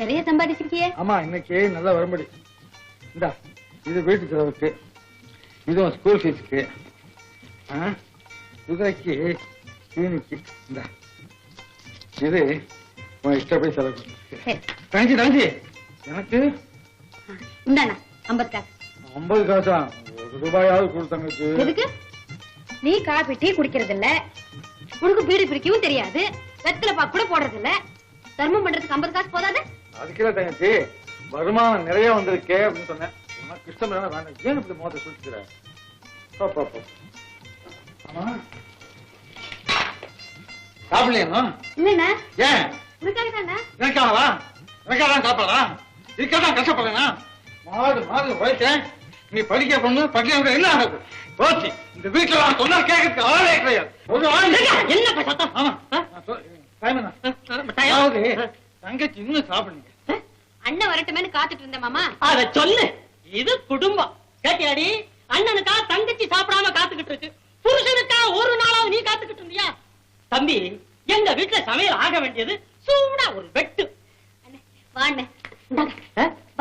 நிறைய சம்பாதிச்சிருக்கியே. ஆமா, இன்னைக்கு நல்லா வரும்படி. இந்தா, இது வீட்டு செலவுக்கு, இதுவும் ஸ்கூல் ஃபீஸுக்கு, குதிரைக்கு தீனிக்கு. இந்தா, இது உன் இஷ்டப்படி செலவு. தங்கச்சி தங்கச்சி, எனக்கு இந்தாண்ணா 50 காசு. 50 காசா? 1 ரூபாயாவது கொடு தங்கச்சி. எதுக்கு? நீ காபி டீ குடிக்கிறது இல்ல, உனக்கு பீடி பிடிக்கவும் தெரியாது, வெத்தலை பாக்கு கூட போடுறது இல்ல, தர்மம் பண்றதுக்கு 50 காசு போதாது? அதுக்குல தங்கச்சி, வருமானம் நிறைய வந்திருக்கே அப்படின்னு சொன்னேன். உனக்கு இஷ்டம் இல்லைன்னா வேண்டாம். ஏன் இப்படி மோத சுழிச்சுக்கிற? ஆமா, சாப்பிடலையா? இல்லண்ணா. ஏன்? உனக்காக தானே. எனக்காகவா? எனக்காக சாப்பிடறா? இதுக்காக கஷ்டப்படுறேன்னா மாடு மாடு உழைச்சேன். நீ படிக்க பொண்ணு படிக்க என்ன ஆகுது? போச்சு. இந்த வீட்டுல நான் சொன்னா கேட்கறதுக்கு ஆளே கிடையாது. என்ன சத்தம்? ஆமா, தங்கச்சி இன்னும் சாப்பிடுங்க. அண்ணன் வரட்டுமேனு காத்துட்டு இருந்த மாமா. அத சொல்லு. இது குடும்பம். கேட்டியாடி? அண்ணனுக்கா தங்கச்சி சாப்பிடாம காத்துக்கிட்டு இருக்கு. புருஷனுக்கா ஒரு நாளாவது நீ காத்துக்கிட்டு இருந்தியா? தம்பி, எங்க வீட்டுல சமையல் ஆக வேண்டியது சூடா ஒரு வெட்டு.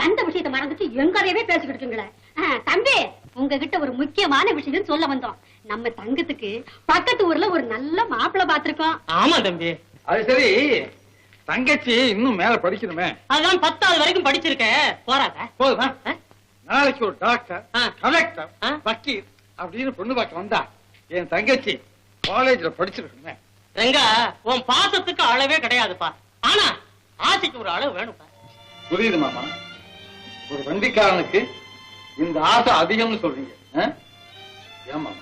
வந்த விஷயத்தை மறந்துட்டு எங்கதையவே பேசிக்கிட்டு இருக்கீங்களே. தம்பி, உங்ககிட்ட ஒரு முக்கியமான விஷயம் சொல்ல வந்தோம். நம்ம தங்கத்துக்கு பக்கத்து ஊர்ல ஒரு நல்ல மாப்பிள்ளை பாத்திருக்கோம். ஆமா தம்பி. அது சரி, தங்கச்சி இன்னும் மேல படிக்கணுமே. அதுதான் 10வது வரைக்கும் படிச்சிருக்க. போறாத போதுமா? நாளைக்கு ஒரு டாக்டர், கலெக்டர், வக்கீல் அப்படின்னு பொண்ணு பார்க்க வந்தா என் தங்கச்சி காலேஜ்ல படிச்சிருக்கணுமே. எங்க உன் பாசத்துக்கு அளவே கிடையாதுப்பா. ஆனா ஆசைக்கு ஒரு அளவு வேணும்ப்பா. புரியுது மாமா. ஒரு வண்டிக்காரனுக்கு இந்த ஆசை அதிகம்னு சொல்றீங்க. ஏமா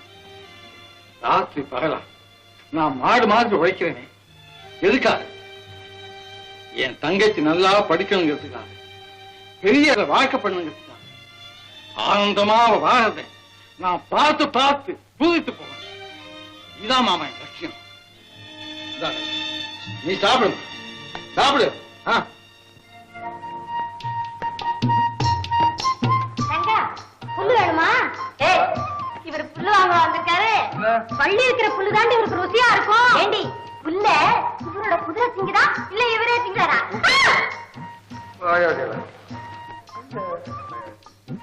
ராத்திரி பகலா நான் மாடு மாதிரி உழைக்கிறேனே, எதுக்காக? என் தங்கச்சி நல்லா படிக்கணுங்கிறதுக்காக, பெரிய வாழ்க்கை பண்ணுங்கிறதுக்காக, ஆனந்தமா வாழறதை நான் பார்த்து பார்த்து பூதித்து போவேன். இதான் மாமா என் லட்சியம். நீ சாப்பிடு, சாப்பிடு. புல்லு வேணுமா? இவர் புல்லு வாங்க வந்திருக்காரு. பள்ளி இருக்கிற புல்லு தாண்டி இவருக்கு ருசியா இருக்கும். ஏண்டி, புல்ல இவரோட குதிரை திங்குதா இல்ல இவரே திங்கிறாரா?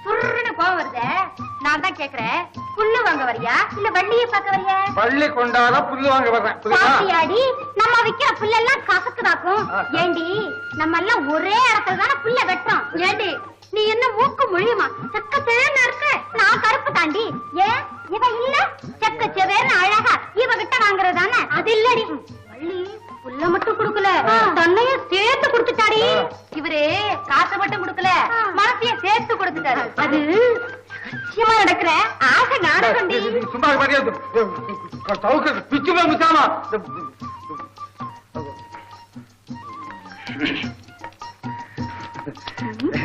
சுருன்னு கோவம் வருது. நான் தான் கேக்குறேன், புல்லு வாங்க வரியா இல்ல வள்ளியை பார்க்க வரியா? பள்ளி கொண்டாதான் புல்லு வாங்க வர்றேன். நம்ம விக்கிற புல்லெல்லாம் கசக்குதாக்கும். ஏண்டி, நம்ம எல்லாம் ஒரே இடத்துல தானே புல்ல வெட்டுறோம். ஏண்டி, நீ என்ன மூக்கு மொழியுமா? செக்க செவேர்னு இருக்க, நான் கருப்பு தாண்டி. ஏன் இவ இல்ல செக்க செவேர்னு அழகா இவகிட்ட வாங்குறதானே? அது இல்லடி, வள்ளி புல்ல மட்டும் குடுக்கல, தன்னையும் சேர்த்து கொடுத்துட்டாடி. இவரு காசை மட்டும் குடுக்கல, மனசைய சேர்த்து கொடுத்துட்டாரு. அது நிச்சயமா நடக்கிற ஆசை நாடகம். சும்மா பிச்சு முச்சாமா.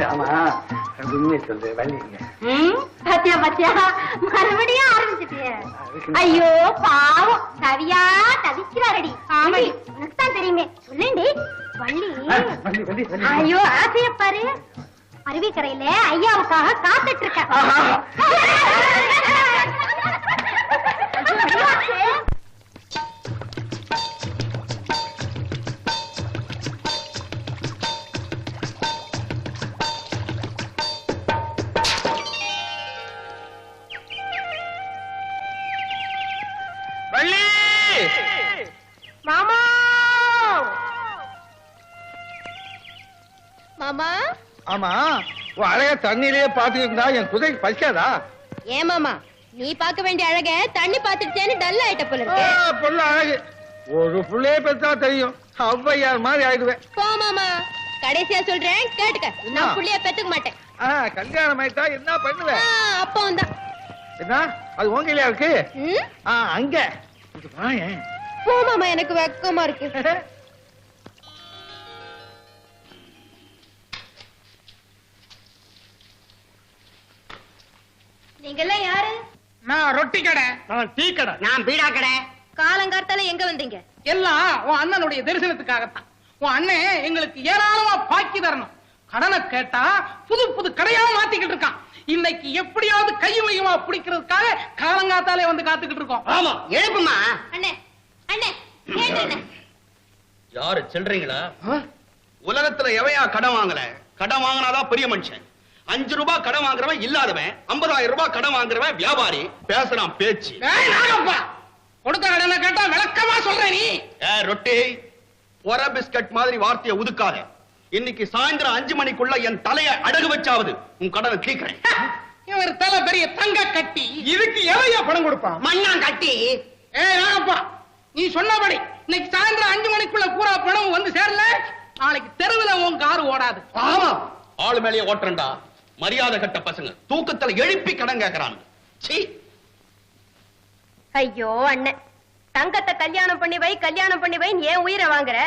ஆமா, உண்மையை சொல்ற வள்ளிங்க. பாத்தியா பாத்தியா, மறுபடியும் ஆரம்பிச்சிட்டிய. ஐயோ பாவம், தவியா தவிக்கிறாரடி. ஆமா, உனக்கு தான் தெரியுமே. சொல்லேண்டி வள்ளி. ஐயோ ஆசைய பாரு, அருவிக்கரையில ஐயாவுக்காக காத்துட்டு இருக்க. மாமா மாமா. ஆமா, அழகா தண்ணியிலேயே பாத்துக்கிட்டு இருந்தா என் குதிரைக்கு பசிக்காதா? ஏன் மாமா, நீ பார்க்க வேண்டிய அழக தண்ணி பாத்துட்டேன்னு டல் ஆயிட்ட போல இருக்கு. புள்ள அழகு ஒரு புள்ளையே பெற்றா தெரியும், ஔவையார் மாதிரி ஆயிடுவேன். போ மாமா, கடைசியா சொல்றேன் கேட்டுக்க, நான் புள்ளைய பெத்துக்க மாட்டேன். கல்யாணம் ஆயிட்டா என்ன பண்ணுவேன்? அப்பவும் தான். என்ன அது உங்களையா இருக்கு? அங்க போ மாமா, எனக்கு வெக்கமா இருக்கு. நீங்க எல்லாம் யாரு? நான் ரொட்டி கடை, நான் டீ கடை, நான் பீடா கடை. காலங்கார்த்தால எங்க வந்தீங்க? எல்லாம் உன் அண்ணனுடைய தரிசனத்துக்காகத்தான். உன் அண்ணன் எங்களுக்கு ஏராளமா பாக்கி தரணும். கடனை கேட்டா புது புது கடையா மாத்திக்கிட்டு இருக்கான். இன்னைக்கு எப்படியாவது கையுமையுமா பிடிக்கிறதுக்காக காலங்காத்தாலே வந்து காத்துக்கிட்டு இருக்கோம். ஆமா, எழுப்புமா. அண்ணே அண்ணே கேட்டேன். யாரு சொல்றீங்களா? உலகத்துல எவையா கடன் வாங்கல? கடன் வாங்கினாதான் பெரிய மனுஷன். 5 ரூபாய் கடன் வாங்குறவன் இல்லாதவன், 50,000 ரூபாய் கடன் வாங்குறவன் வியாபாரி. பேசுறான் பேச்சு. கொடுத்த கடனை கேட்டா விளக்கமா சொல்றேன் நீ. ரொட்டி ஒர பிஸ்கட் மாதிரி வார்த்தையை உதுக்காத. இன்னைக்கு சாயந்தரம் 5 மணிக்குள்ள என் தலையை அடகு வச்சாவது உன் கடனை தீக்கிறேன். இவர் தலை பெரிய தங்க கட்டி. இதுக்கு எவையா பணம் கொடுப்பான்? மண்ணா கட்டி. ராகப்பா, நீ சொன்னபடி இன்னைக்கு சாயந்தரம் 5 மணிக்குள்ள பூரா பணம் வந்து சேரல, நாளைக்கு தெருவுல உன் காரு ஓடாது. ஆமா, ஆளு மேலேயே ஓட்டுறா. மரியாதை கட்ட பசங்க தூக்கத்துல எழுப்பி கடன் கேட்கறாங்க. ஐயோ அண்ணன், தங்கத்தை கல்யாணம் பண்ணி வை கல்யாணம் பண்ணி வை ஏன் உயிரை வாங்குற?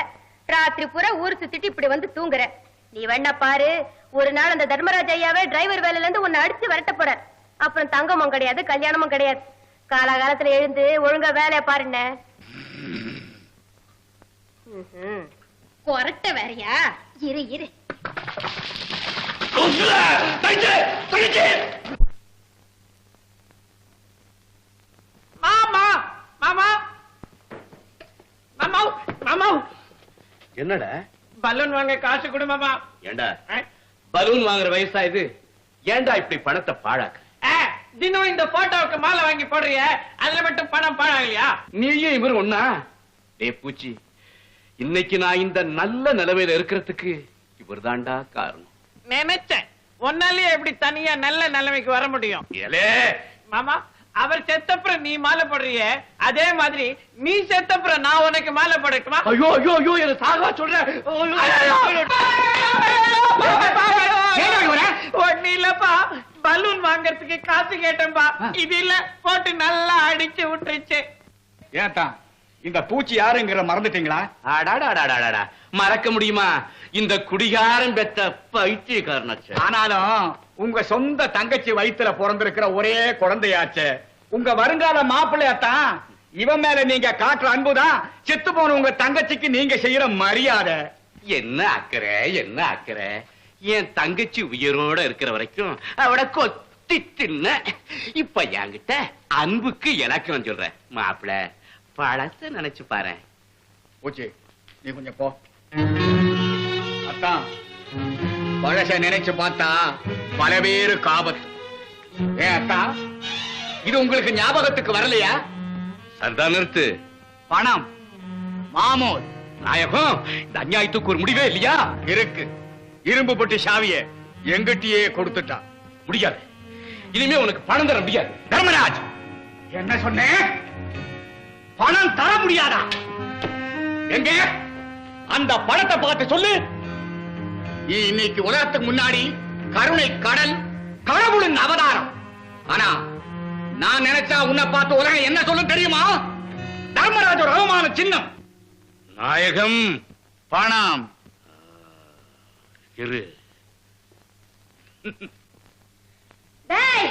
ராத்திரி பூரா ஊர் சுத்திட்டு இப்படி வந்து தூங்குற. நீ வேணா பாரு, ஒரு நாள் அந்த தர்மராஜ் ஐயாவே டிரைவர் வேலையில இருந்து உன்னை அடிச்சு வரட்ட போற. அப்புறம் தங்கமும் கிடையாது கல்யாணமும் கிடையாது. காலகாலத்துல எழுந்து ஒழுங்கா வேலையை பாருண்ண. கொரட்ட வேறையா? இரு இரு. மாமா மாமா மாமா மாமா, என்னடா பலூன் வாங்க காசு கொடு மாமா. ஏண்டா பலூன் வாங்குற வயசா இது? ஏண்டா இப்படி பணத்தை பாழாக்க? தினம் இந்த போட்டோவுக்கு மாலை வாங்கி போடுறிய, அதுல மட்டும் பணம் பாழாகலையா? நீயும் இவரு ஒண்ணா? டே பூச்சி, இன்னைக்கு நான் இந்த நல்ல நிலைமையில இருக்கிறதுக்கு இவர் தாண்டா காரணம். நினைச்சேன், ஒன்னாலேயே எப்படி தனியா நல்ல நிலைமைக்கு வர முடியும்? ஏலே மாமா, அவர் செத்தப்புறம் நீ மாலை போடுறிய, அதே மாதிரி நீ செத்தப்புறம் நான் உனக்கு மாலை போடட்டுமா? ஐயோ ஐயோ ஐயோ, என்ன சாகா சொல்ற? ஒண்ணு இல்லப்பா, பலூன் வாங்கறதுக்கு காசு கேட்டேன்பா. இது இல்ல போட்டு நல்லா அடிச்சு விட்டுருச்சு. ஏத்தா இந்த பூச்சி யாருங்கிற மறந்துட்டீங்களா? அடாடாடாடாடா, மறக்க முடியுமா? இந்த குடிகாரன் பெத்த பைத்தியக்காரனாச்சு. ஆனாலும் உங்க சொந்த தங்கச்சி வயித்துல பிறந்திருக்கிற ஒரே குழந்தையாச்சு. உங்க வருங்கால மாப்பிள்ளையாத்தான். இவன் மேல நீங்க காட்டுற அன்புதான் செத்து போன உங்க தங்கச்சிக்கு நீங்க செய்யற மரியாதை. என்ன அக்கறை, என்ன அக்கறை? என் தங்கச்சி உயிரோட இருக்கிற வரைக்கும் அவட கொத்தி தின்ன. இப்ப என்கிட்ட அன்புக்கு இலக்கணம் சொல்ற மாப்பிள்ள, பழத்தை நினைச்சு பாரு. பூச்சி நீ கொஞ்சம் போ. அத்தான் பழச நினைச்சு பார்த்தா பல பேரு காபத்து. ஏன் அத்தா, இது உங்களுக்கு ஞாபகத்துக்கு வரலையா? சரிதான், நிறுத்து. பணம் மாமூல் நாயகம், இந்த அநியாயத்துக்கு ஒரு முடிவே இல்லையா? இருக்கு. இரும்பு பட்டு சாவிய எங்கிட்டயே கொடுத்துட்டா. முடியாது, இனிமே உனக்கு பணம் தர முடியாது. தர்மராஜ், என்ன சொன்னேன்? பணம் தர முடியாதா? எங்க அந்த பணத்தை பார்த்து சொல்லு. நீ இன்னைக்கு உலகத்துக்கு முன்னாடி கருணை கடல், கடவுளின் அவதாரம். ஆனா நான் நினைச்சா உன்னை பார்த்து உலகம் என்ன சொல்லும் தெரியுமா? தர்மராஜ் ஒரு அவமான சின்னம். நாயகம், பணம் இரு. டேய்,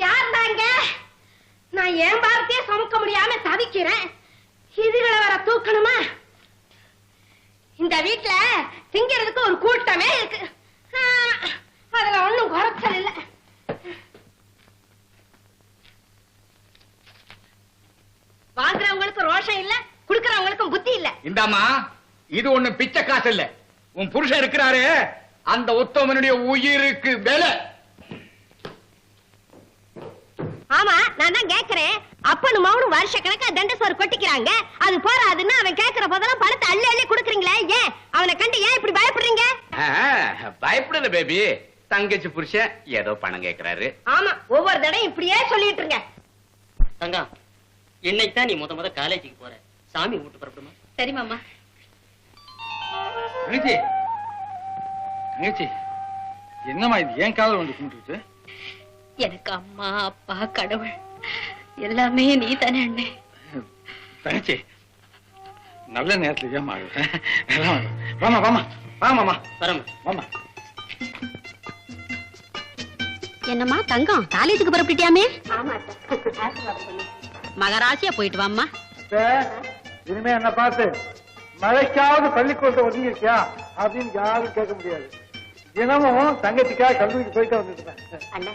யார்தாங்க? நான் என் பாரத்தையே சுமக்க முடியாம தவிக்கிறேன். இதுகளை வர தூக்கணுமா? இந்த வீட்டுல திங்கிறதுக்கு ஒரு கூட்டமே இருக்கு. அதுல ஒண்ணும் குறைச்சல் இல்ல. வாங்குறவங்களுக்கு ரோஷம் இல்ல, குடுக்கறவங்களுக்கும் புத்தி இல்ல. இந்தாமா, இது ஒண்ணு பிச்சை காசு இல்ல. உன் புருஷன் இருக்கிறாரு, அந்த உத்தமனுடைய உயிருக்கு விலை. ஆமா, நான் தான் கேக்குறேன். அப்பனும் மகனும் வருஷ கணக்கா தண்டசோறு கொட்டிக்கிறாங்க. அது போறாதுன்னு அவன் கேக்குற போதெல்லாம் பணத்தை அள்ளி அள்ளி குடுக்குறீங்களே, ஏன் அவனை கண்டு ஏன் இப்படி பயப்படுறீங்க? பயப்படல பேபி, தங்கச்சி புருஷன் ஏதோ பணம் கேக்குறாரு. ஆமா, ஒவ்வொரு தடையும் இப்படியே சொல்லிட்டு இருங்க. தங்கம், இன்னைக்கு தான் நீ முத காலேஜுக்கு போற. சாமி கூட்டு புறப்படுமா? சரி மாமா. தங்கச்சி, தங்கச்சி, என்னம்மா இது ஏன் காதல் வந்து கும்பிட்டு? எனக்கு அம்மா அப்பா கடவுள் எல்லாமே நீ தானே அண்ணே. தங்கச்சி, நல்ல நேரத்துல ஏமா? வாமா வாமா வாமாமா வரமா வாமா. என்னம்மா தங்கம், காலேஜுக்கு புறப்பட்டுட்டியாமே? ஆமா, மகராசியா போயிட்டு வாம்மா. இனிமே என்ன பார்த்து மழைக்காவது பள்ளிக்கூடத்தை ஒதுங்கிருக்கியா அப்படின்னு யாரும் கேட்க முடியாது. தினமும் தங்கச்சிக்காக கல்லூரிக்கு போயிட்டு வந்துருக்கேன். அண்ணா,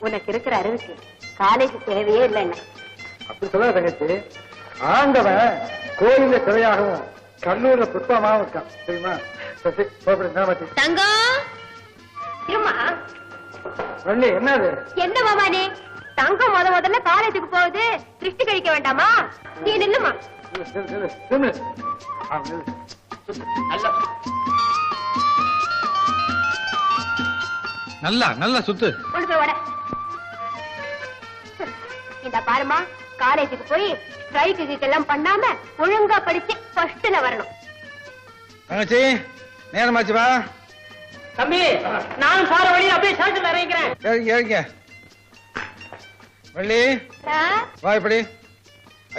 உனக்கு இருக்கிற அறிவுக்கு காலேஜ் தேவையே இல்லை. அப்படி சொல்ல தங்கச்சி, ஆண்டவன் கோயில சிலையாகவும் கல்லூரில புத்தகமாகவும் இருக்கான் தெரியுமா? தங்கம் இருமா. வள்ளி என்னது? என்ன மாமானே, தங்கம் முதல்ல காலேஜுக்கு போகுது, திருஷ்டி கழிக்க வேண்டாமா? நீ நில்லுமா. நல்லா நல்லா சுத்து. கொண்டு போய் வர. இந்த பாருமா, காலேஜுக்கு போய் ஸ்ட்ரைக்கு எல்லாம் பண்ணாம ஒழுங்கா படிச்சு ஃபர்ஸ்ட்ல வரணும். தங்கச்சி நேரமாச்சு வா. தம்பி, நானும் சார வழி அப்படியே ஸ்டேஷன்ல இறங்கிக்கிறேன். ஏறிங்க வள்ளி, சார், வா. இப்படி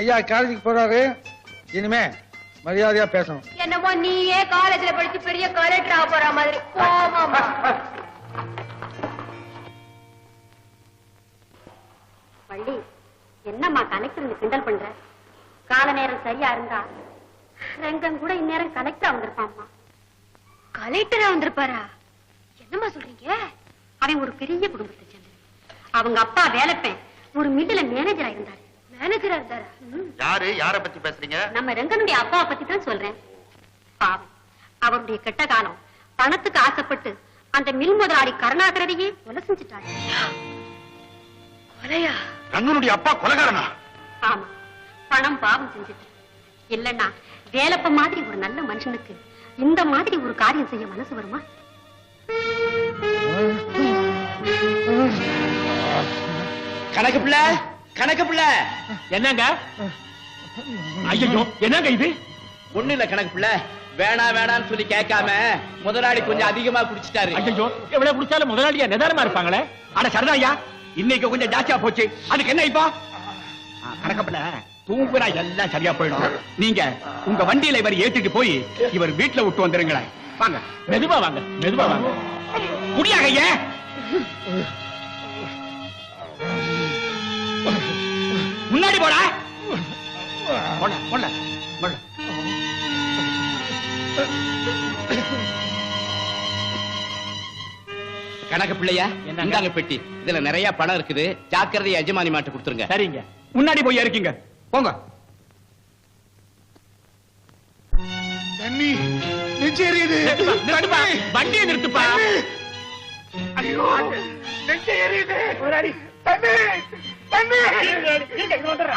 ஐயா காலேஜுக்கு போறாரு, இனிமே மரியாதையா பேசணும். என்னமோ நீயே காலேஜ்ல படிச்சு பெரிய கலெக்டர் ஆக போற மாதிரி. போமாமா. வள்ளி, என்னம்மா கலெக்டர் கிண்டல் பண்ற? கால நேரம் சரியா இருந்தா ரெங்கம் கூட இந்நேரம் கலெக்டரா வந்திருப்பாம்மா. கலெக்டரா வந்திருப்பாரா? என்னம்மா சொல்றீங்க? அவன் ஒரு பெரிய குடும்பத்தை சேர்ந்தது. அவங்க அப்பா வேலைப்பேன் ஒரு மில்லுல மேனேஜரா இருந்தாரு. மேனேஜரா இருந்தாரா? யாரு? யார பத்தி பேசுறீங்க? நம்ம ரெங்கனுடைய அப்பாவை பத்தி தான் சொல்றேன். பாவம், அவருடைய கெட்ட காலம் பணத்துக்கு ஆசைப்பட்டு அந்த மில் முதலாளி கருணாகரனையே கொலை செஞ்சுட்டாரு. கொலையா? ரங்கனுடைய அப்பா கொலைகாரனா? ஆமா, பணம் பாவம் செஞ்சுட்டு. இல்லன்னா வேலப்ப மாதிரி ஒரு நல்ல மனுஷனுக்கு இந்த மாதிரி ஒரு காரியம் செய்ய மனசு வருமா? கணக்கு பிள்ளை, கணக்கு பிள்ளை. என்னங்க? ஐயோ, என்னங்க இது? ஒண்ணு இல்ல கணக்கு பிள்ளை, வேணா வேணான்னு சொல்லி கேட்காம முதலாளி கொஞ்சம் அதிகமா குடிச்சிட்டாரு. ஐயோ, எவ்வளவு குடிச்சாலும் முதலாளியா நிதானமா இருப்பாங்களே. அட சரிதாயா, இன்னைக்கு கொஞ்சம் ஜாஸ்தியா போச்சு. அதுக்கு என்ன இப்பா? கணக்கப்பட தூங்குறா, எல்லாம் சரியா போயிடும். நீங்க உங்க வண்டியில இவர் ஏத்திட்டு போய் இவர் வீட்டுல விட்டு வந்துருங்களேன். வாங்க, மெதுவா வாங்க, மெதுவா வாங்க. முடியாக ஐயா. முன்னாடி போடா. போட போட போட. கணக்கு பிள்ளையா, இந்தாங்க பெட்டி. இதுல நிறைய பணம் இருக்குது. ஜாக்கிரதை எஜமானி மாட்டு கொடுத்துருங்க. சரிங்க, முன்னாடி போய் இருக்கீங்க. போங்க. தண்ணி நெஞ்சு எரியுது. நிறுத்துப்பா, வண்டியை நிறுத்துப்பா. ஐயோ நெஞ்சு எரியுது. முதலாளி தண்ணி தண்ணி.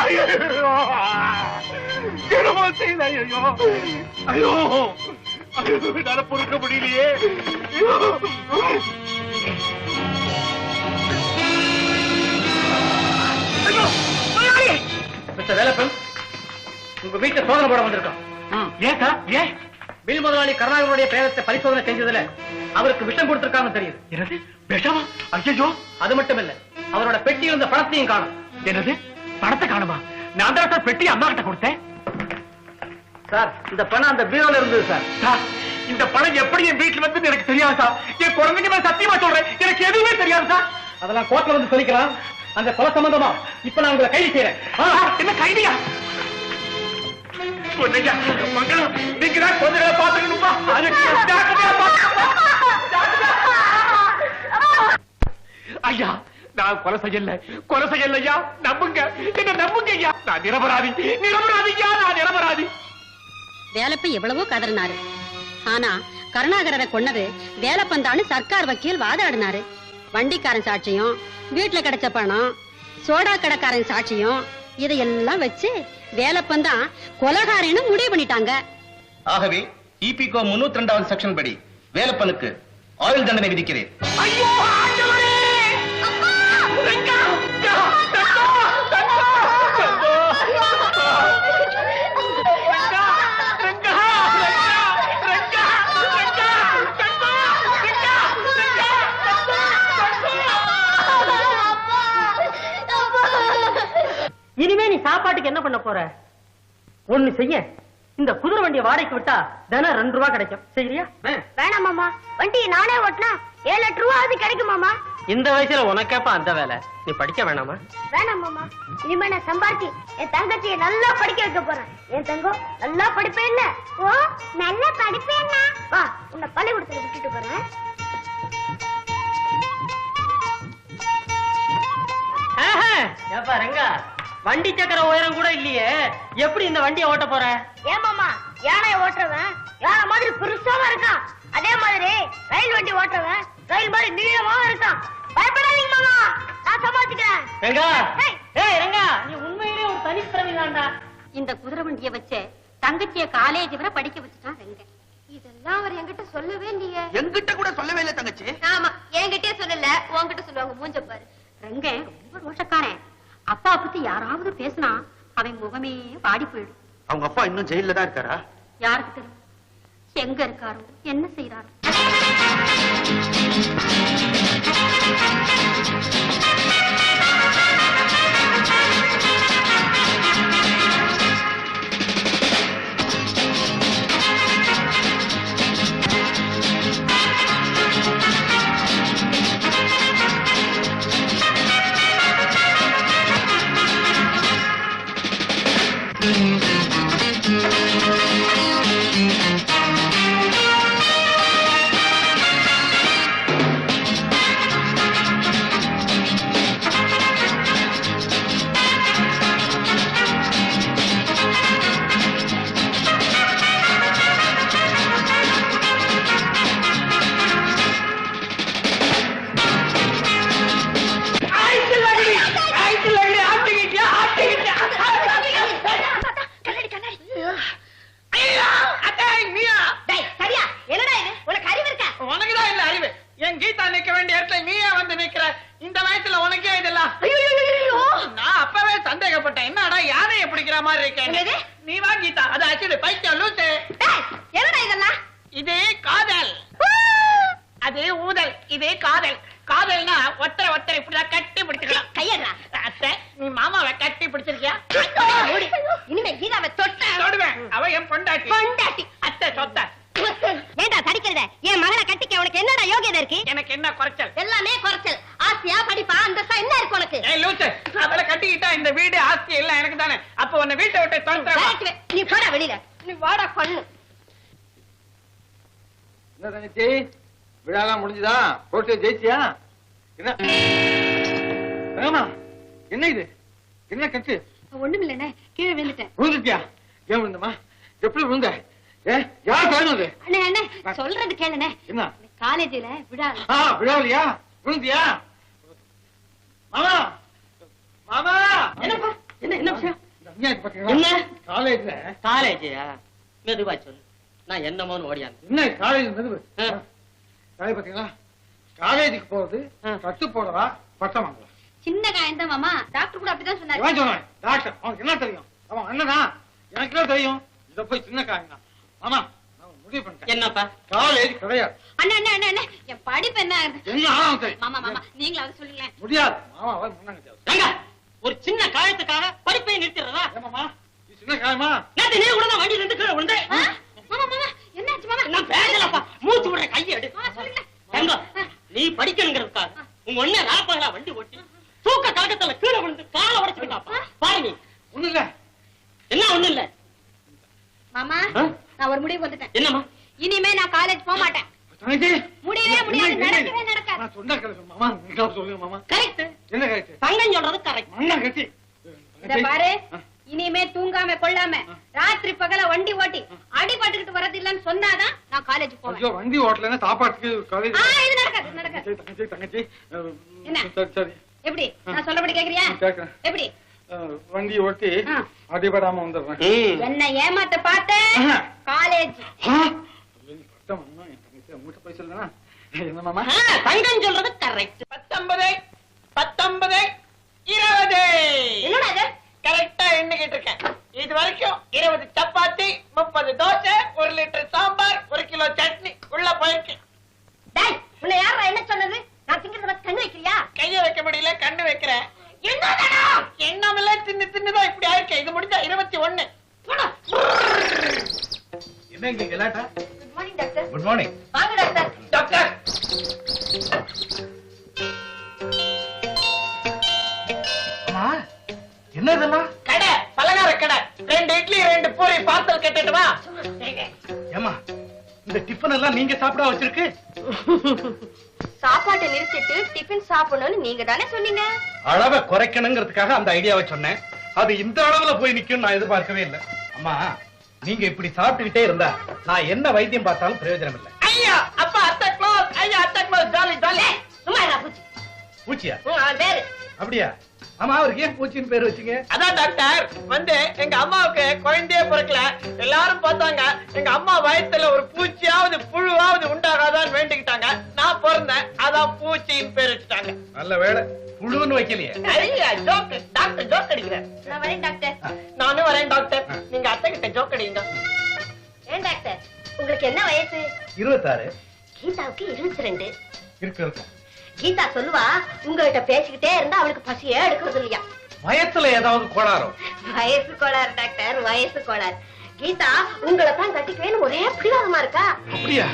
ஐயோ என்னமோ செய்யுது. ஐயோ ஐயோ ஐயோ, என்னால பொறுக்க முடியலையே. மிஸ்டர் வேலப்பன், உங்க வீட்டை சோதனை போட வந்திருக்கோம். ஏன் சார்? ஏன்? மில் முதலாளி கருணாகரனுடைய பிரேதத்தை பரிசோதனை செஞ்சதுல அவருக்கு விஷம் கொடுத்திருக்காங்க தெரியுது. என்னது? விஷமா? ஐயோ, அது மட்டும் இல்ல, அவரோட பெட்டியில் இருந்த பணத்தையும் காணும். என்னது? பணத்தை காணுமா? நான் தான் சார் பெட்டி அம்மா கிட்ட கொடுத்தேன். சார், இந்த பணம் அந்த பீரோல இருந்தது சார். சார், இந்த பணம் எப்படி என் வீட்டுல வந்து எனக்கு தெரியாது சார். என் குழந்தைங்க மேல சத்தியமா சொல்றேன், எனக்கு எதுவுமே தெரியாது சார். அதெல்லாம் கோர்ட்ல வந்து சொல்லிக்கலாம். அந்த கொலை சம்பந்தமா இப்ப நான் உங்களை கைது செய்யறேன். என்ன கைதியா? பொன்னையா, மங்களம், நீங்க தான் கொஞ்சம் பாத்துக்கணும்பா. ஐயா, நான் கொலை செய்யல, கொலை செய்யல ஐயா. நம்புங்க, என்ன நம்புங்க ஐயா. நான் நிரபராதி, நிரபராதியா, நான் நிரபராதி. வேலப்ப எவ்வளவோ கதறினாரு. ஆனா கருணாகரரை கொன்னது வேலப்பந்தான்னு சர்க்கார் வக்கீல் வாதாடினாரு. வண்டிக்காரன் சாட்சியம், வீட்டுல கிடைச்ச பணம், சோடா கடைக்காரன் சாட்சியம், இதையெல்லாம் வச்சு வேலப்பந்தான் கொலகாரன்னு முடிவு பண்ணிட்டாங்க. ஆகவே இபிகோ 302வது செக்ஷன் படி வேலப்பனுக்கு ஆயுள் தண்டனை விதிக்கிறேன். ஐயோ, ஆண்டவரே! அம்மா! ரங்கா! ரங்கா! ரங்கா! ரங்கா! ரங்கா! இனிமே நீ சாப்பாட்டுக்கு என்ன பண்ண போற? ஒண்ணு செய்ய, இந்த குதிரை வண்டியை வாடகைக்கு விட்டா தினம் 2 ரூபாய் கிடைக்கும். சரியா? வேணாம் மாமா, வண்டியை நானே ஓட்டினா 7-8 ரூபாவது கிடைக்கும் மாமா. இந்த வயசுல உனக்கேப்பா அந்த வேலை? நீ படிக்க வேணாமா? வேணாம் மாமா, இனிமே நான் சம்பாதிச்சு என் தங்கச்சியை நல்லா படிக்க வைக்க போறேன். என் தங்கம் நல்லா படிப்பேன் இல்ல? ஓ, நல்லா படிப்பேன். வா, உன்னை பள்ளிக்கூடத்துல விட்டுட்டு போறேன். ஏப்பா ரங்கா, வண்டி சக்கர உயரம் கூட இல்லையே, எப்படி இந்த வண்டியை ஓட்ட போற? ஏன் மாமா, யானை ஓட்டுறவன் யார மாதிரி பெருசாவா இருக்கான். அதே மாதிரி ரயில் வண்டி ஓட்டுறவன் ரயில் மாதிரி நீளமாவும் இருக்கான். பயப்படாதீங்க மாமா, நான் சமாளிச்சுக்கிறேன். ரங்கா, ஏய். ஏய் ரங்கா, நீ உண்மையிலே ஒரு தனித்திறமை தான்டா. இந்த குதிரை வண்டிய வச்ச தங்கச்சிய காலேஜ் வரை படிக்க வச்சுட்டான் ரெங்க. இதெல்லாம் அவர் என்கிட்ட சொல்லவே இல்லையே. என்கிட்ட கூட சொல்லவே இல்லை தங்கச்சி. ஆமா, என்கிட்டயே சொல்லல, உன்கிட்ட சொல்லுவாங்க. மூஞ்ச பாரு. ரெங்க ரொம்ப ரோஷக்காரன். அப்பா பத்தி யாராவது பேசினா அவன் முகமே வாடி போயிடும். அவங்க அப்பா இன்னும் ஜெயில தான் இருக்காரா? யாருக்கு தெரியும் எங்க இருக்காரோ, என்ன செய்யறாரோ. நீ வாங்கிட்டா அது ஆக்சுவலி பைத்தியம் லூசு. என்னடா இதெல்லாம்? இது காதல், அது ஊதல், இது காதல். காதல்னா ஒத்தரை ஒத்தரை இப்படிதான் கட்டி பிடிச்சிக்கலாம். கையடா. அத்தை, நீ மாமாவை கட்டி பிடிச்சிருக்கியா? இனிமே கீதாவை தொட்ட தொடுவேன். அவ என் பொண்டாட்டி. பொண்டாட்டி. அத்தை சொத்த. ஏண்டா தடிக்கிறத? என் மகனை கட்டிக்க உனக்கு என்னடா யோகியதை இருக்கு? எனக்கு என்ன குறைச்சல்? எல்லாமே குறைச்சல். ஆசையா படிப்பா அந்தஸ்தா என்ன இருக்கு உனக்கு? ஏய் லூசு, அவளை கட்டிக்கிட்டா இந்த வீடு ஆஸ்தி எல்லாம் எனக்கு தானே. அப்ப உன்னை வீட்டை விட்டு தொலைச்சிடுவா. விரட்டுவேன். நீ போடா வெளியில. நீ வாடா கண்ணு. என்ன தங்கச்சி, விழாலாம் முடிஞ்சுதா? போட்டு ஜெயிச்சியா? என்ன ஆமா, என்ன இது? என்ன கட்டு? ஒண்ணும் இல்லண்ணே, கீழே விழுந்துட்டேன். விழுந்துட்டியா? ஏன் விழுந்தமா? எப்படி விழுந்த? யார் காரணது? அண்ணே அண்ணே, சொல்றது கேளுண்ணே. என்ன காலேஜ்ல விழா. விழாவியா? விழுந்தியா? மாமா, மாமா, என்னப்பா, என்ன என்ன விஷயம்? அநியாயத்தை பாத்தீங்களா? என்ன? காலேஜ்ல காலேஜா? மெதுவா சொல்லு, நான் என்னமோன்னு ஓடியாந்து. என்ன காலேஜ் மெதுவு? காலேஜ் பாத்தீங்களா? காலேஜுக்கு போறது கட்டு போடுறா, பட்டம் வாங்கலாம். சின்ன காயந்தான் மாமா, டாக்டர் கூட அப்படிதான் சொன்னாரு. இவன் சொன்னான் டாக்டர், அவனுக்கு என்ன தெரியும்? அவன் அண்ணனா, எனக்கு என்ன தெரியும்? இத போய் சின்ன காயங்க. மாமா, நான் முடிவு பண்ணிட்டேன். என்னப்பா? காலேஜ் கிடையாது. அண்ணா அண்ணா அண்ணா அண்ணா, என் படிப்பு என்ன ஆகுது? என்ன ஆகும் தெரியும்? மாமா மாமா, நீங்களாவது சொல்லுங்களேன். முடியாது. மாமா முன்னாங்க. ரங்கா, ஒரு சின்ன காயத்துக்காக படிப்பை நிறுத்திடுறதா? ஏமாமா, இது சின்ன காயமா? நேத்து நீ கூட தான் வண்டி நின்று கீழே விழுந்தேன். மாமா மாமா, என்னாச்சு மாமா? நான் பேசலப்பா, மூச்சு விடுற கையை எடு. மாமா சொல்லுங்க. ரங்கா, நீ படிக்கணுங்கிறதுக்காக உங்க ஒண்ணே ராப்பகலா வண்டி ஓட்டி தூக்க கலக்கத்துல கீழே விழுந்து காலை உடைச்சுக்கிட்டாப்பா. பாரு நீ. ஒண்ணு இல்ல. என்ன ஒண்ணு இல்ல? மாமா, நான் ஒரு முடிவு வந்துட்டேன். என்னம்மா? இனிமே நான் காலேஜ் போக மாட்டேன். தங்கச்சி, முடியவே முடியாது, நடக்கவே நடக்காது. நான் சொன்னா கேளுங்க மாமா. நீங்க சொல்லுங்க மாமா. கரெக்ட். என்ன கரெக்ட்? தங்கம் சொல்றது கரெக்ட். மண்ணா கட்டி. இத பாரு, இனிமே தூங்காம கொள்ளாம ராத்திரி பகல வண்டி ஓட்டி அடிபட்டுக்கிட்டு வரது இல்லன்னு சொன்னாதான் நான் காலேஜ் போவேன். ஐயோ, வண்டி ஓட்டலன்னா சாப்பாட்டுக்கு காலேஜ். இது நடக்காது, இது நடக்காது. தங்கச்சி தங்கச்சி என்ன? சரி சரி எப்படி? நான் சொல்லபடி கேக்குறியா? கேக்குறேன். எப்படி? வண்டி ஓட்டி அடிபடாம வந்துடுறேன். என்ன ஏமாத்த பார்த்த? காலேஜ் பட்டம் என் தங்கச்சி உங்ககிட்ட போய் சொல்லுனா என்ன மாமா? தங்கம் சொல்றது கரெக்ட். 19 19 20. என்னடா இது? கரெக்டா எண்ணிக்கிட்டு இருக்கேன். இது வரைக்கும் 20 சப்பாத்தி, 30 தோசை, 1 லிட்டர் சாம்பார், 1 கிலோ சட்னி உள்ள போயிருக்கு. டேய், உன்னை யாரா என்ன சொன்னது? நான் திங்கிறத வச்சு கண்ணு வைக்கிறியா? கைய வைக்க முடியல, கண்ணு வைக்கிறேன். என்னடா? எண்ணாமல தின்னுதான் இப்படி ஆயிருக்கு. இது முடிஞ்சா 21. என்ன இங்க கலாட்டா? Good morning doctor. Good morning. வாங்க டாக்டர். டாக்டர், என்ன இதெல்லாம்? கடை, பலகார கடை. 2 இட்லி 2 பூரி பார்சல் கட்டிட்டு வா. ஏமா, இந்த டிஃபன் எல்லாம் நீங்க சாப்பிட வச்சிருக்கு? சாப்பாட்டை நிறுத்திட்டு டிஃபன் சாப்பிடணும்னு நீங்க தானே சொன்னீங்க. அளவை குறைக்கணுங்கிறதுக்காக அந்த ஐடியாவை சொன்னேன். அது இந்த அளவுல போய் நிக்கும் நான் எதிர்பார்க்கவே இல்லை. அம்மா, நீங்க இப்படி சாப்பிட்டுக்கிட்டே இருந்தா நான் என்ன வைத்தியம் பார்த்தாலும் பிரயோஜனம் இல்லை. ஐயா அப்பா அத்தை க்ளோஸ், ஐயா அத்தை க்ளோஸ், ஜாலி ஜாலி. சும்மா இருடா பூச்சி. பூச்சியா? பேரு அப்படியா? ஆமா, அவருக்கு ஏன் பூச்சின்னு பேர் வச்சீங்க? அதான் டாக்டர் வந்து எங்க அம்மாவுக்கு குழந்தையே பிறக்கல, எல்லாரும் பார்த்தாங்க எங்க அம்மா வயித்துல ஒரு பூச்சியாவது புழுவாவது உண்டாகாதான்னு வேண்டிக்கிட்டாங்க. நான் பிறந்தேன், அதான் பூச்சின்னு பேர் வச்சுட்டாங்க. நல்ல வேளை புழுன்னு வைக்கலையே. ஐயா ஜோக், டாக்டர் ஜோக் அடிக்கிறேன். நான் வரேன் டாக்டர். நானும் வரேன் டாக்டர். நீங்க அத்தை கிட்ட ஜோக் அடிங்க. ஏன் டாக்டர், உங்களுக்கு என்ன வயசு? 26 கீதாவுக்கு 22. இருக்கு. கீதா சொல்லுவா, உங்ககிட்ட பேசிக்கிட்டே இருந்தா அவளுக்கு பசியே எடுக்கிறது இல்லையா? வயசுல ஏதாவது கோளாரோ? வயசு கோளாறு டாக்டர், வயசு கோளாறு. கீதா உங்களை தான் கட்டிக்குவேன்னு ஒரே பிடிவாதமா இருக்கா. அப்படியா?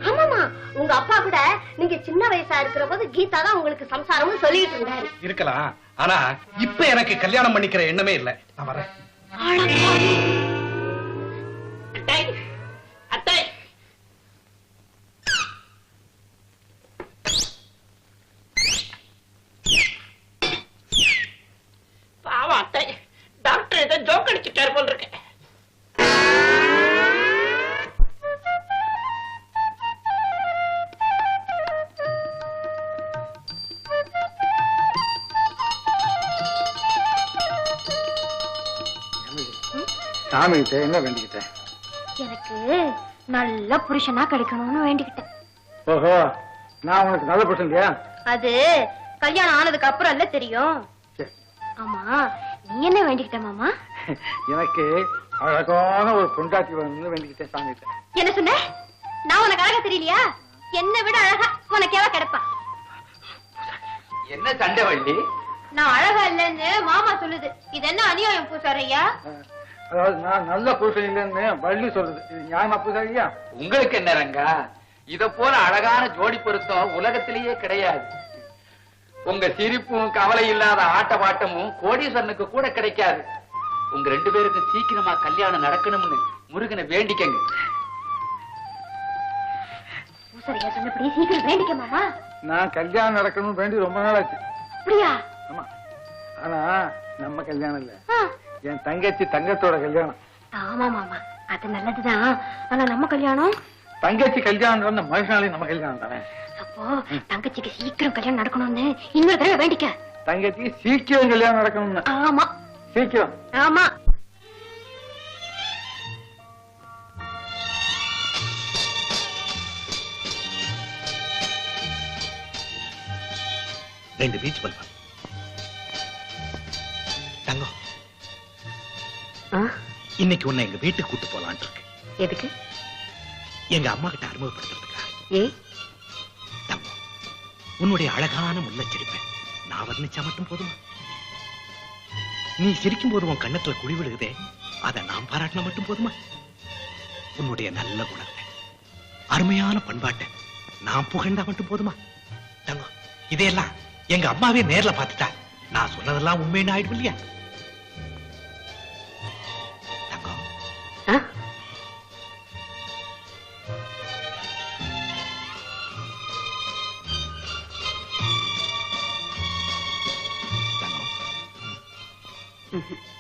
ஆமாமா, உங்க அப்பா கூட நீங்க சின்ன வயசா இருக்கிற போது கீதா தான் உங்களுக்கு சம்சாரம்னு சொல்லிட்டு இருந்தாரு. இருக்கலாம், ஆனா இப்ப எனக்கு கல்யாணம் பண்ணிக்கிற எண்ணமே இல்ல. நான் வரேன். அத்தை அத்தை பாவம் அத்தை, டாக்டர் ஏதோ ஜோக் அடிச்சுட்டாரு போல் இருக்கு. சாமி கிட்ட என்ன வேண்டிக்கிட்டேன்? எனக்கு நல்ல புருஷனா கிடைக்கணும்னு வேண்டிக்கிட்டேன். ஓஹோ, நான் உனக்கு நல்ல புருஷன் இல்லையா? அது கல்யாணம் ஆனதுக்கு அப்புறம் இல்ல தெரியும். சரி. ஆமா, நீ என்ன வேண்டிக்கிட்ட மாமா? எனக்கு அழகான ஒரு பொண்டாட்டி வேணும்னு வேண்டிக்கிட்டேன் சாமி கிட்ட. என்ன சொன்ன? நான் உனக்கு அழகா தெரியலையா? என்னை விட அழகா உனக்கு எவ கிடைப்பா? என்ன சண்டை வள்ளி? நான் அழகா இல்லைன்னு மாமா சொல்லுது. இது என்ன அநியாயம் பூசாரையா? அதாவது நான் நல்ல புருஷன் இல்லைன்னு வள்ளி சொல்றது, இது நியாயமா பூசாரியா? உங்களுக்கு என்ன ரங்கா, இத போல அழகான ஜோடி பொருத்தம் உலகத்திலேயே கிடையாது. உங்க சிரிப்பும் கவலை இல்லாத ஆட்ட பாட்டமும் கோடீஸ்வரனுக்கு கூட கிடைக்காது. உங்க 2 பேருக்கு சீக்கிரமா கல்யாணம் நடக்கணும்னு முருகனை வேண்டிக்கங்க. பூசாரியா சொன்னபடி சீக்கிரம் வேண்டிக்க மாமா. நான் கல்யாணம் நடக்கணும்னு வேண்டி ரொம்ப நாள் ஆச்சு. அப்படியா? ஆமா, ஆனா நம்ம கல்யாணம் இல்ல, என் தங்கச்சி தங்கத்தோட கல்யாணம். ஆமா மாமா, அது நல்லதுதான். ஆனா நம்ம கல்யாணம்? தங்கச்சி கல்யாணம் மனுஷனாலே நம்ம கல்யாணம் தானே. அப்போ தங்கச்சிக்கு சீக்கிரம் கல்யாணம் நடக்கணும்னு இன்னொரு தடவை வேண்டிக்க. தங்கச்சி சீக்கிரம் கல்யாணம் நடக்கணும்னு. ஆமா சீக்கிரம். ஆமா. ரெண்டு பீச் பல்பா தங்கம். இன்னைக்கு உன்னை எங்க வீட்டுக்கு கூட்டு போலான்னு இருக்கு. எதுக்கு? எங்க அம்மா கிட்ட அறிமுகப்படுத்துறதுக்கா. ஏ தங்கம், உன்னுடைய அழகான முள்ளச்சிரிப்பை நான் வர்ணிச்சா மட்டும் போதுமா? நீ சிரிக்கும் போது உன் கண்ணத்துல குழி விழுகுதே, அதை நான் பாராட்டினா மட்டும் போதுமா? உன்னுடைய நல்ல குணத்தை, அருமையான பண்பாட்டை நான் புகழ்ந்தா மட்டும் போதுமா? தங்கம், இதையெல்லாம் எங்க அம்மாவே நேர்ல பார்த்துட்டா நான் சொன்னதெல்லாம் உண்மைன்னு ஆயிடும் இல்லையா? தங்கம்,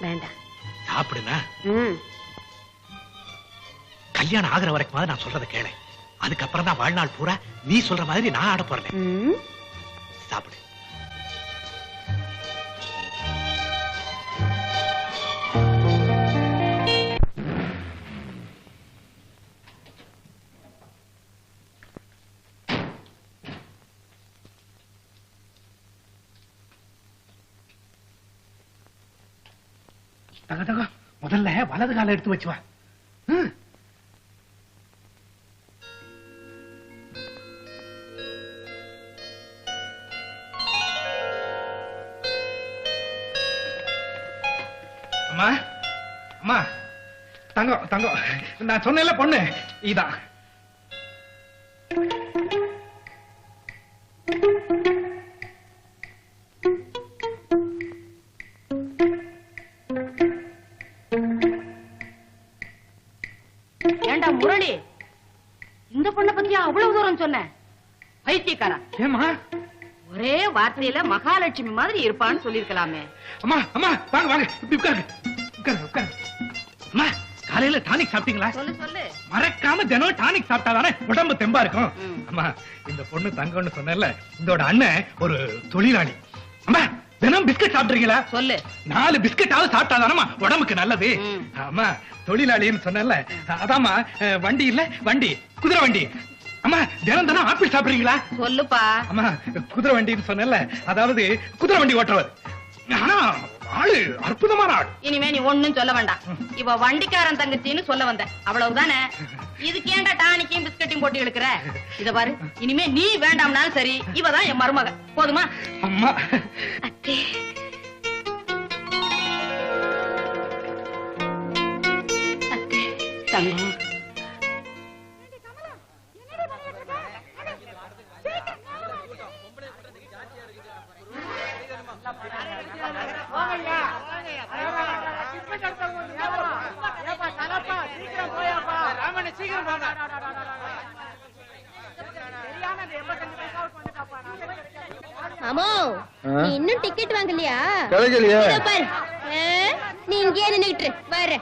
வேண்டாம், சாப்பிடுனா. கல்யாணம் ஆகிற வரைக்கும் நான் சொல்றத கேளு. அதுக்கப்புறம் தான் வாழ்நாள் பூரா நீ சொல்ற மாதிரி நான் ஆட போறேன். சாப்பிடு. தங்க தங்க, முதல்ல வலது கால எடுத்து வச்சு வா. அம்மா அம்மா, தங்கம் தங்கம், நான் சொன்னேன்ல பொண்ணு இதான். ஏண்டா முரளி, இந்த பொண்ணை பத்தியா அவ்வளவு தூரம் சொன்ன? பைத்தியக்காரா, ஏமா ஒரே வார்த்தையில மகாலட்சுமி மாதிரி இருப்பான்னு சொல்லிருக்கலாமே. அம்மா அம்மா, வாங்க வாங்க, இப்படி உட்காருங்க உட்காருங்க உட்காருங்க. அம்மா, காலையில டானிக் சாப்பிட்டீங்களா? சொல்லு சொல்லு. மறக்காம தினம் டானிக் சாப்பிட்டாதானே உடம்பு தெம்பா இருக்கும். அம்மா, இந்த பொண்ணு தங்கம்னு சொன்னல, இதோட அண்ணன் ஒரு தொழிலாளி. அம்மா, தினம் பிஸ்கட் சாப்பிடுறீங்களா? சொல்லு. 4 பிஸ்கட்டாவது சாப்பிட்டாதானமா உடம்புக்கு நல்லது. அம்மா, தொழிலாளின்னு சொன்னல, அதாம்மா வண்டி இல்ல, வண்டி, குதிரை வண்டி. அம்மா, தினம் தினம் ஆப்பிள் சாப்பிடுறீங்களா? சொல்லுப்பா. அம்மா, குதிரை வண்டின்னு சொன்னல, அதாவது குதிரை வண்டி ஓட்டுறவர். ஆனா ஆளு அற்புதமான ஆள். இனிமே நீ ஒண்ணும் சொல்ல வேண்டாம். இவ வண்டிக்காரன் தங்கச்சின்னு சொல்ல வந்த, அவ்வளவுதானே. இதுக்கு ஏன்டா டானிக்கையும் பிஸ்கட்டையும் போட்டு எடுக்கிற? இத பாரு, இனிமே நீ வேண்டாம்னாலும் சரி, இவதான் என் மருமக. போதுமா? அம்மா, அத்தே, அத்தே, தங்கம். அம்மா, நீ இன்னும் டிக்கெட் வாங்கலையா? கிடைக்கலையா? இதோ பாரு. நீ இங்கே நின்னுகிட்டு வர.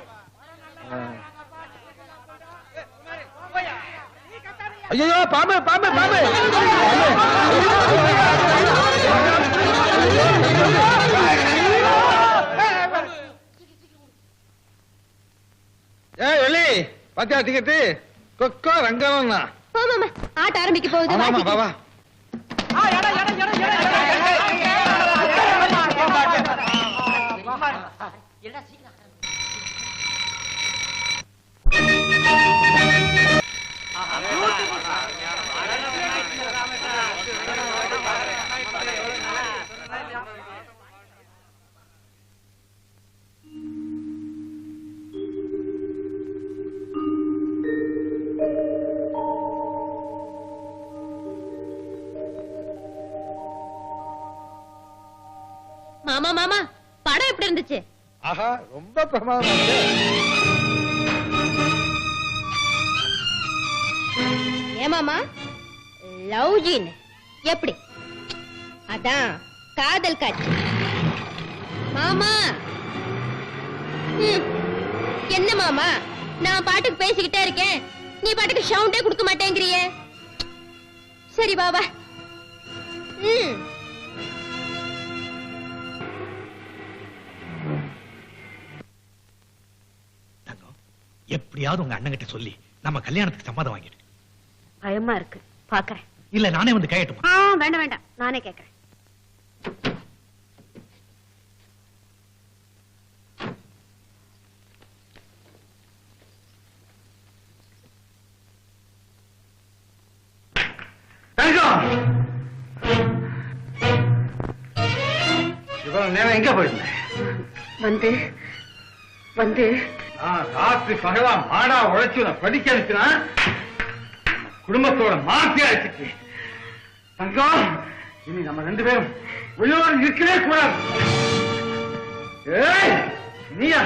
ஐயோ, பாம்பு பாம்பு பாம்பு! வெள்ளி பாத்தியா டிக்கெட்டு? கொக்கோ ரங்கனா. போமாமா, ஆட்ட ஆரம்பிக்க போகுது. ஆமா, வா வா. மாமா மாமா, படம் எப்படி இருந்துச்சு? ஆஹா, ரொம்ப பிரமாதமா இருக்கு. ஏமாமா, லவ் ஜீன் எப்படி? அதான் காதல் காட்சி. மாமா, என்ன மாமா, நான் பாட்டுக்கு பேசிக்கிட்டே இருக்கேன், நீ பாட்டுக்கு சவுண்டே கொடுக்க மாட்டேங்கிறியே. சரி பாபா. எப்படியாவது உங்க அண்ணன் கிட்ட சொல்லி நம்ம கல்யாணத்துக்கு சம்மதம் வாங்கிடு. பயமா இருக்கு, பாக்குறேன். இல்ல நானே வந்து கேட்கட்டுமா? வேண்டாம் வேண்டாம், நானே கேக்குறேன். இவ்வளவு நேரம் எங்க போயிருந்த? வந்து ராத்திரி பகலா மாடா உழைச்சு படிக்க அனுப்பினா குடும்பத்தோட மாற்றி அழைச்சிட்டு தங்கம், இனி நம்ம 2 பேரும் உயிரோடு இருக்கவே கூடாது. ஏய், நீயா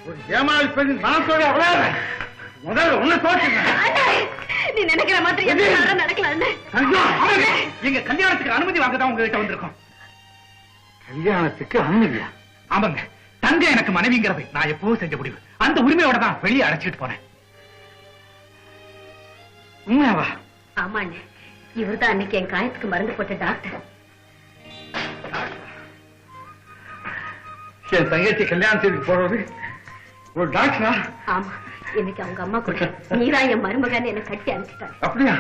ஒரு ஏமாளி பெண்? நான் சொல்ல விளையாட முதல்ல ஒண்ணு தோற்றுங்க. நீ நினைக்கிற மாதிரி எதுவும் நடக்கல. எங்க கல்யாணத்துக்கு அனுமதி வாங்கதான் உங்ககிட்ட வந்திருக்கோம். கல்யாணத்துக்கு அனுமதியா? ஆமாங்க, தங்க எனக்கு மனைவிங்கிறது நான் எப்பவும் செஞ்ச முடிவு. அந்த உரிமையோட தான் வெளியே அழைச்சிட்டு போனேன். உண்மையாவா? ஆமாண்ணே, இவர்தான் அன்னைக்கு என் காயத்துக்கு மருந்து போட்ட டாக்டர். என் தங்கச்சி கல்யாணத்துக்கு போறது ஒரு டாக்டரா? ஆமா, இன்னைக்கு அவங்க அம்மா கூட நீதான் என் மருமகன்னு என்ன கட்டி அனுப்பிச்சிட்டாங்க. அப்படியா?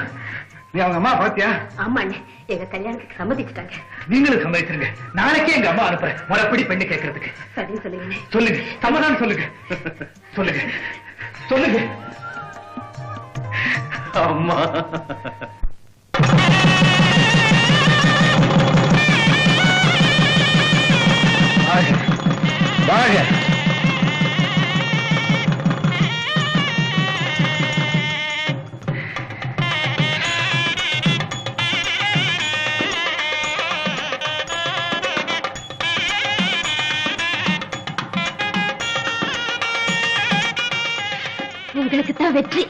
நீ அவங்க அம்மா பாத்தியா? ஆமாண்ணே, எங்க கல்யாணத்துக்கு சம்மதிச்சுட்டாங்க. நீங்களும் சம்மதிச்சிருங்க. நாளைக்கே எங்க அம்மா அனுப்புறேன் முறைப்படி பெண்ணு கேட்கறதுக்கு. சரின்னு சொல்லுங்க. சொல்லுங்க, சமாதானம் சொல்லுங்க. சொல்லுங்க சொல்லுங்க. அம்மா, வாங்க. உங்களுக்கு தான் வெற்றி.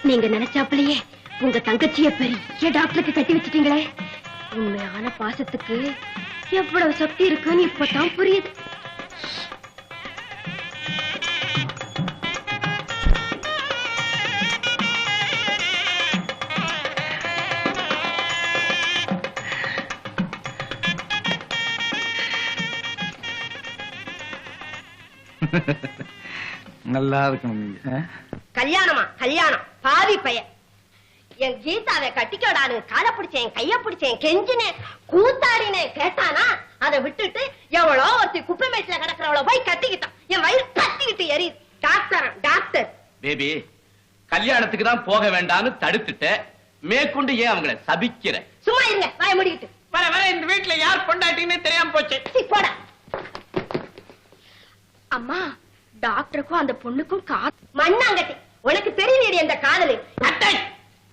நீங்க நினைச்சாப்பிலேயே உங்க தங்கச்சிய பெரிய டாக்டருக்கு கட்டி வச்சிட்டீங்களே. உண்மையான பாசத்துக்கு எவ்வளவு சக்தி இருக்குன்னு இப்பதான் புரியுது. நல்லா இருக்கணும் நீங்க. கல்யாணமா கல்யாணம் பாவி பையன். என் கீதாவை கட்டிக்கோடான்னு காலை பிடிச்சேன், கைய பிடிச்சேன், கெஞ்சினேன், கூத்தாடினேன். கேட்டானா? அதை விட்டுட்டு எவ்வளோ ஒருத்தி குப்பைமேட்டுல கிடக்கிறவள போய் கட்டிக்கிட்டான். என் வயிறு கட்டிக்கிட்டு எரியுது. டாக்டர் பேபி, கல்யாணத்துக்கு தான் போக வேண்டாம்னு தடுத்துட்ட, மேற்கொண்டு ஏன் அவங்கள சபிக்கிற? சும்மா இருங்க, வாய முடிக்கிட்டு. வர வர இந்த வீட்டுல யார் பொண்டாட்டின்னு தெரியாம போச்சு. போடா. அம்மா, டாக்டருக்கும் அந்த பொண்ணுக்கும் மண்ணாங்கட்டி. உனக்கு தெரியலையடி அந்த காதலி. அத்தை,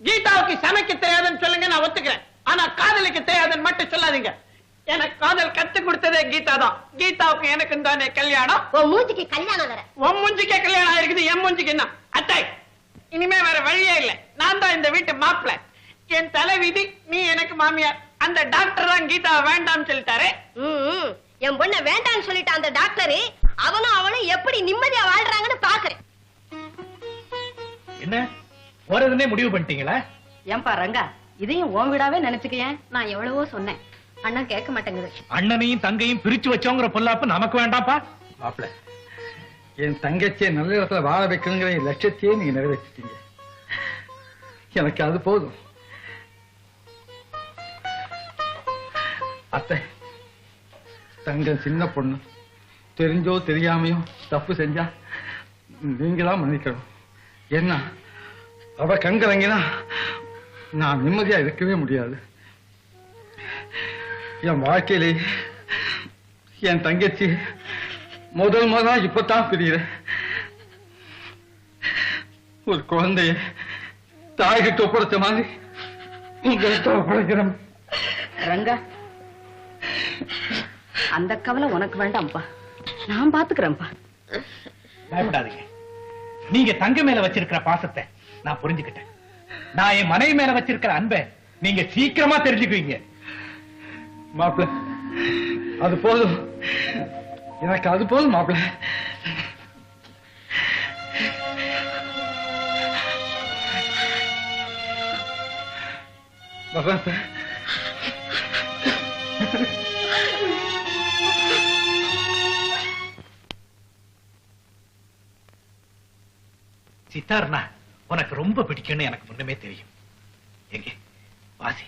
கீதாவுக்கு சமைக்க தெரியாதுன்னு சொல்லுங்க, நான் ஒத்துக்கிறேன். ஆனா காதலுக்கு தெரியாதுன்னு மட்டும் சொல்லாதீங்க. எனக்கு காதல் கத்து கொடுத்ததே கீதா தான். கீதாவுக்கு எனக்கு தானே கல்யாணம். உன் மூஞ்சிக்கு கல்யாணம் வேற. உன் மூஞ்சிக்கே கல்யாணம் ஆயிருக்குது, என் மூஞ்சிக்கு என்ன? அத்தை, இனிமே வேற வழியே இல்லை. நான் தான் இந்த வீட்டு மாப்பிள்ளை. என் தலைவிதி, நீ எனக்கு மாமியார். அந்த டாக்டர் தான் கீதாவை வேண்டாம்னு சொல்லிட்டாரு. என் பொண்ண வேண்டாம்னு சொல்லிட்டான் அந்த டாக்டரு. அவனும் அவளும் எப்படி நிம்மதியா வாழ்றாங்கன்னு பாக்குறேன். என்ன போறதுன்னே முடிவு பண்ணிட்டீங்களா? ஏன்பா ரங்கா, இதையும் உன் வீடாவே நினைச்சுக்கேன். நான் எவ்வளவோ சொன்னேன், அண்ணன் கேட்க மாட்டேங்குது. அண்ணனையும் தங்கையும் பிரிச்சு வச்சோங்கிற பொல்லாப்பு நமக்கு வேண்டாம்ப்பா. மாப்பிள்ள, என் தங்கச்சியை நல்ல இடத்துல வாழ வைக்கணுங்கிற என் லட்சியத்தையே நீங்க நிறைவேற்றிட்டீங்க. எனக்கு அது போதும். அத்தை, தங்க சின்ன பொண்ணு தெரிஞ்சோ தெரியாமையோ தப்பு செஞ்சா நீங்க தான் மன்னிக்கணும். என்ன அவ கண்கலங்கினா நான் நிம்மதியா இருக்கவே முடியாது. என் வாழ்க்கையிலே என் தங்கச்சி முதல் இப்பதான் பிரிகிறேன். ஒரு குழந்தைய தாய்கிட்ட ஒப்படைச்ச மாதிரி உங்கள்கிட்ட ஒப்படைக்கிறேன். ரங்கா, அந்த கவலை உனக்கு வேண்டாம்ப்பா, நான் பாத்துக்கிறேன்ப்பா. பயப்படாதீங்க. நீங்க தங்க மேல வச்சிருக்கிற பாசத்தை நான் புரிஞ்சுக்கிட்டேன். நான் என் மனைவி மேல வச்சிருக்கிற அன்பை நீங்க சீக்கிரமா தெரிஞ்சுக்குவீங்க. மாப்பிள்ள, அது போதும். எனக்கு அது போதும் மாப்பிள்ள. சித்தார்னா உனக்கு ரொம்ப பிடிக்கும்னு எனக்கு முன்னமே தெரியும். எங்கே வாசி.